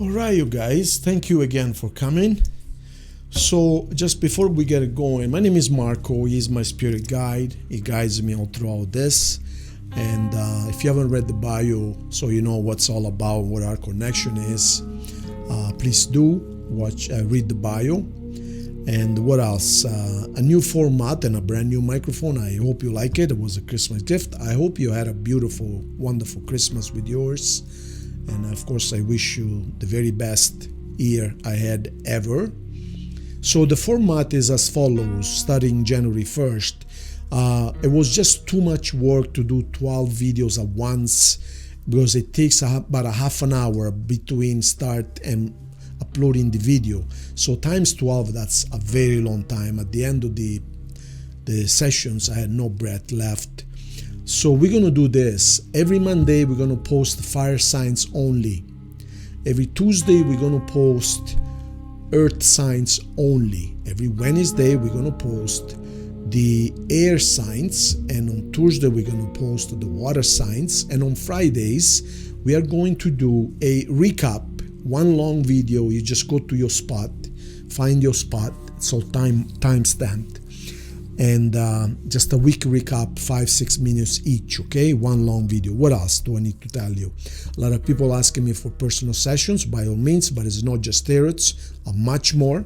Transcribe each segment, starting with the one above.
All right, you guys, thank you again for coming. So just before we get it going, my name is Marco. He's my spirit guide. He guides me all throughout this. And if you haven't read the bio, so you know what's all about, what our connection is, please do read the bio. And what else? A new format and a brand new microphone. I hope you like it. It was a Christmas gift. I hope you had a beautiful, wonderful Christmas with yours. And of course, I wish you the very best year ahead ever. So the format is as follows, starting January 1st. It was just too much work to do 12 videos at once because it takes about a half an hour between start and uploading the video. So times 12, that's a very long time. At the end of the sessions, I had no breath left. So we're going to do this. Every Monday, we're going to post fire signs only. Every Tuesday, we're going to post earth signs only. Every Wednesday, we're going to post the air signs. And on Tuesday, we're going to post the water signs. And on Fridays, we are going to do a recap, one long video. You just go to your spot, find your spot. It's all time stamped. And just a week recap, 5-6 minutes each, okay? One long video. What else do I need to tell you? A lot of people asking me for personal sessions, by all means, but it's not just tarots, much more.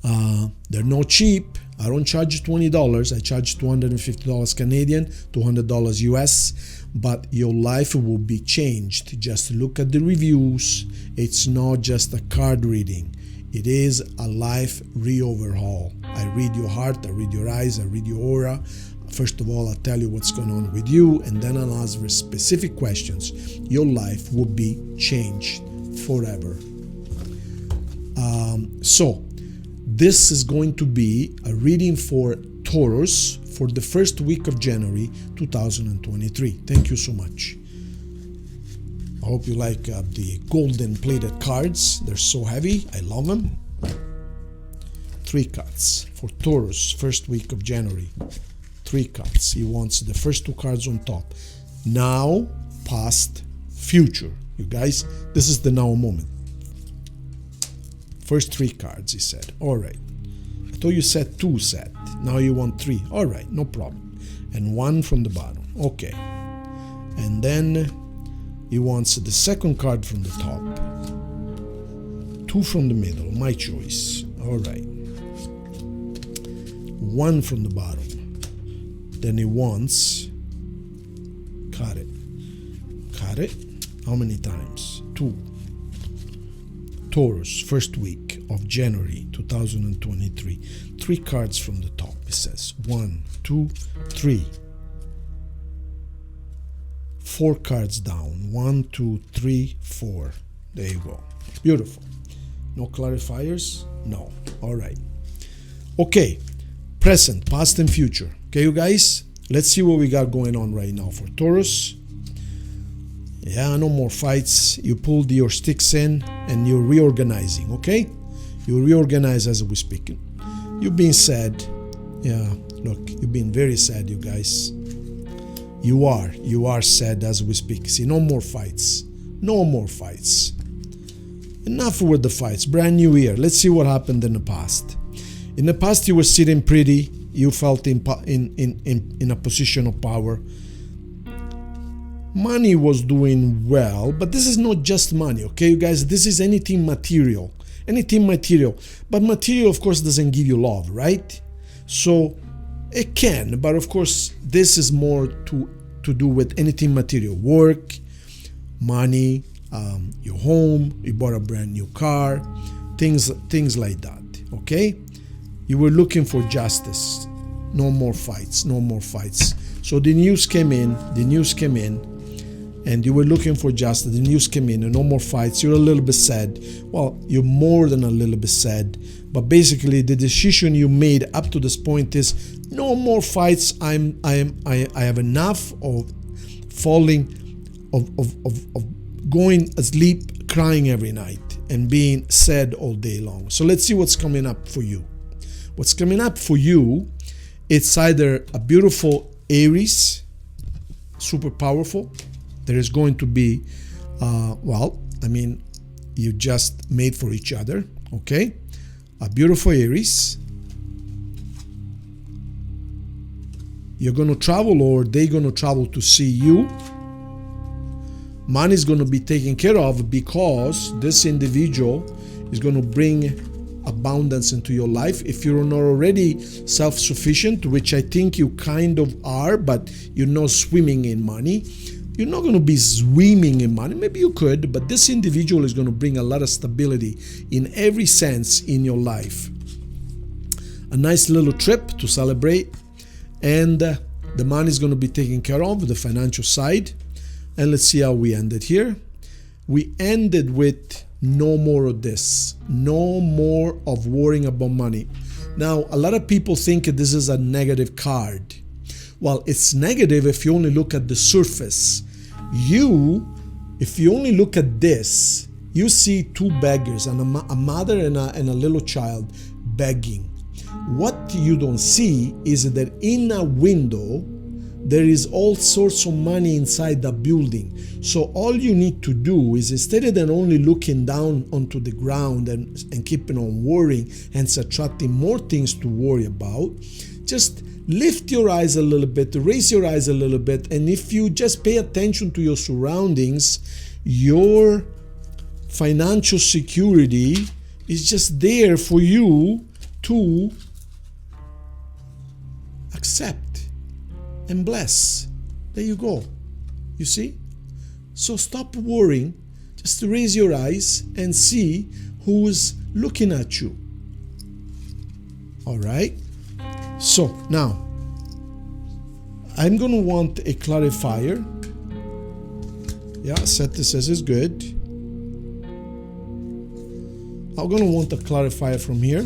They're not cheap. I don't charge $20. I charge $250 Canadian, $200 US, but your life will be changed. Just look at the reviews. It's not just a card reading. It is a life re-overhaul. I read your heart, I read your eyes, I read your aura. First of all, I'll tell you what's going on with you, and then I'll answer specific questions. Your life will be changed forever. So, this is going to be a reading for Taurus for the first week of January 2023. Thank you so much. I hope you like the golden plated cards. They're so heavy. I love them. 3 cards for Taurus, first week of January. 3 cards. He wants the first 2 cards on top. Now, past, future. You guys, this is the now moment. First 3 cards, he said. All right. I thought you said 2 set. Now you want 3. All right, no problem. And 1 from the bottom. Okay. And then he wants the second card from the top. 2 from the middle, my choice. All right. 1 from the bottom. Then he wants, cut it. Cut it. How many times? 2. Taurus, first week of January 2023. 3 cards from the top, it says. 1, 2, 3. 4 cards down. 1, 2, 3, 4. There you go. Beautiful. No clarifiers? No. All right. Okay. Present, past, and future. Okay, you guys? Let's see what we got going on right now for Taurus. Yeah, no more fights. You pulled your sticks in and you're reorganizing, okay? You reorganize as we speak. You've been sad. Yeah, look, you've been very sad, you guys. You are sad as we speak. See, no more fights. No more fights. Enough with the fights. Brand new year. Let's see what happened in the past. In the past, you were sitting pretty. You felt in a position of power. Money was doing well, but this is not just money, okay, you guys? This is anything material. Anything material. But material, of course, doesn't give you love, right? So it can, but of course, this is more to do with anything material. Work, money, your home, you bought a brand new car, things like that, okay? You were looking for justice. No more fights, no more fights. So the news came in, and you were looking for justice. The news came in, and no more fights. You're a little bit sad. Well, you're more than a little bit sad. But basically, the decision you made up to this point is no more fights. I have enough of falling, of going asleep, crying every night, and being sad all day long. So let's see what's coming up for you. What's coming up for you? It's either a beautiful Aries, super powerful. There is going to be, you just made for each other, okay? A beautiful Aries. You're going to travel, or they're going to travel to see you. Money is going to be taken care of because this individual is going to bring abundance into your life. If you're not already self-sufficient, which I think you kind of are, but you're not swimming in money, you're not going to be swimming in money. Maybe you could, but this individual is going to bring a lot of stability in every sense in your life. A nice little trip to celebrate, and the money is going to be taken care of, the financial side. And let's see how we ended here. We ended with no more of this, no more of worrying about money. Now, a lot of people think this is a negative card. Well, it's negative if you only look at the surface. If you only look at this, you see two beggars, and a mother and a little child begging. What you don't see is that in a window, there is all sorts of money inside the building. So all you need to do is, instead of only looking down onto the ground and keeping on worrying and subtracting more things to worry about, just lift your eyes a little bit, raise your eyes a little bit, and if you just pay attention to your surroundings, your financial security is just there for you to accept and bless. There you go. You see? So stop worrying. Just raise your eyes and see who's looking at you. All right? So now, I'm going to want a clarifier. Yeah, Seth says it's good. I'm going to want a clarifier from here.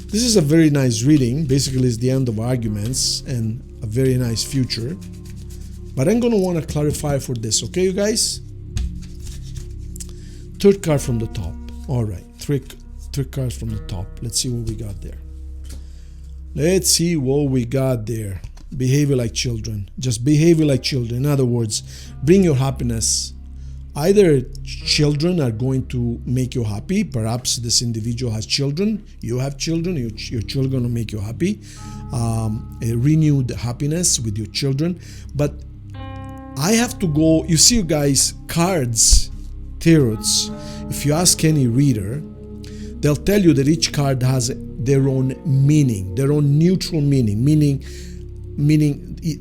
This is a very nice reading. Basically, it's the end of arguments and a very nice future. But I'm going to want a clarifier for this, okay, you guys? Third card from the top. All right, three cards from the top. Let's see what we got there. Let's see what we got there. Behave like children. Just behave like children. In other words, bring your happiness. Either children are going to make you happy. Perhaps this individual has children. You have children. Your children are going to make you happy. A renewed happiness with your children. But I have to go. You see, you guys, cards, tarots. If you ask any reader, they'll tell you that each card has their own meaning, their own neutral meaning. Meaning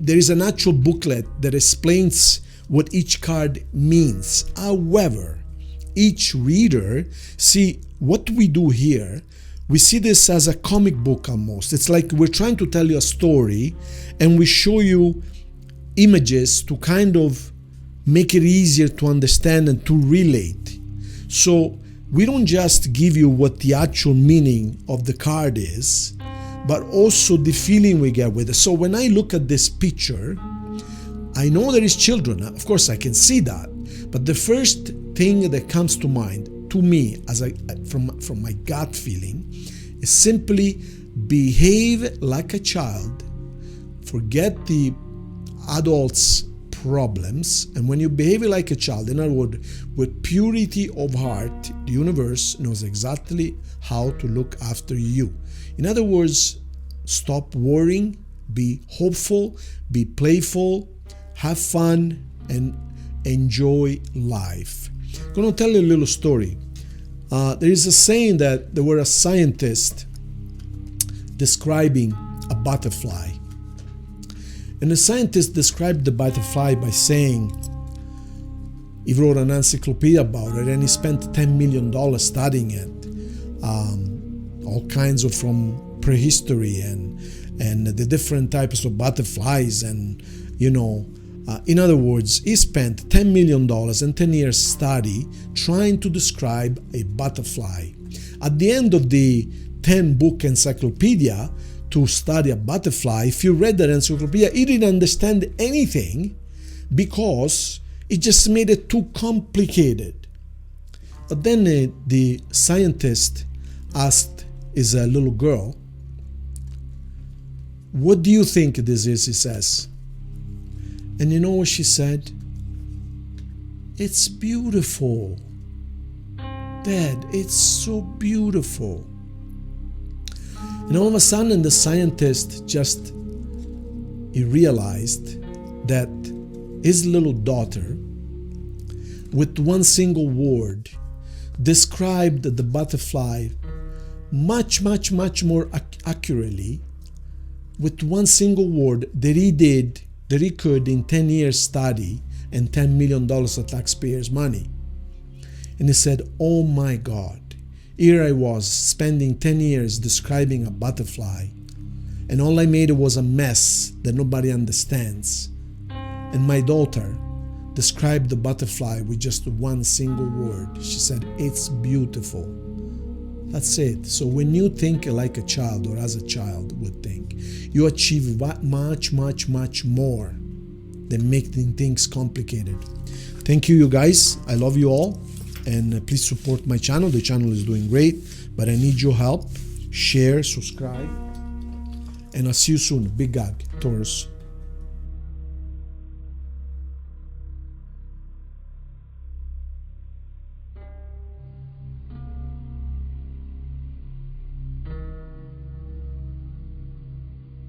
there is an actual booklet that explains what each card means. However, each reader, see what we do here, we see this as a comic book almost. It's like we're trying to tell you a story and we show you images to kind of make it easier to understand and to relate. So we don't just give you what the actual meaning of the card is, but also the feeling we get with it. So when I look at this picture, I know there is children. Of course, I can see that. But the first thing that comes to mind, to me, from my gut feeling, is simply behave like a child. Forget the adults' problems. And when you behave like a child, in other words, with purity of heart, the universe knows exactly how to look after you. In other words, stop worrying, be hopeful, be playful, have fun, and enjoy life. I'm going to tell you a little story. There is a saying that there were a scientist describing a butterfly. And the scientist described the butterfly by saying, he wrote an encyclopedia about it and he spent $10 million studying it. All kinds of from prehistory and the different types of butterflies and, in other words, he spent $10 million and 10 years study trying to describe a butterfly. At the end of the 10-book encyclopedia to study a butterfly, if you read that encyclopedia, he didn't understand anything because it just made it too complicated. But then the scientist asked his little girl, "What do you think this is?" he says. And you know what she said? "It's beautiful." bed. It's so beautiful. And all of a sudden, the scientist he realized that his little daughter, with one single word, described the butterfly much more accurately with one single word that he could in 10 years study and $10 million of taxpayers' money. And he said, oh my God, here I was spending 10 years describing a butterfly, and all I made was a mess that nobody understands. And my daughter described the butterfly with just one single word. She said, it's beautiful. That's it. So when you think like a child, or as a child would think, you achieve much more than making things complicated. Thank you, you guys. I love you all. And please support my channel. The channel is doing great, but I need your help. Share, subscribe, and I'll see you soon. Big hug, Taurus.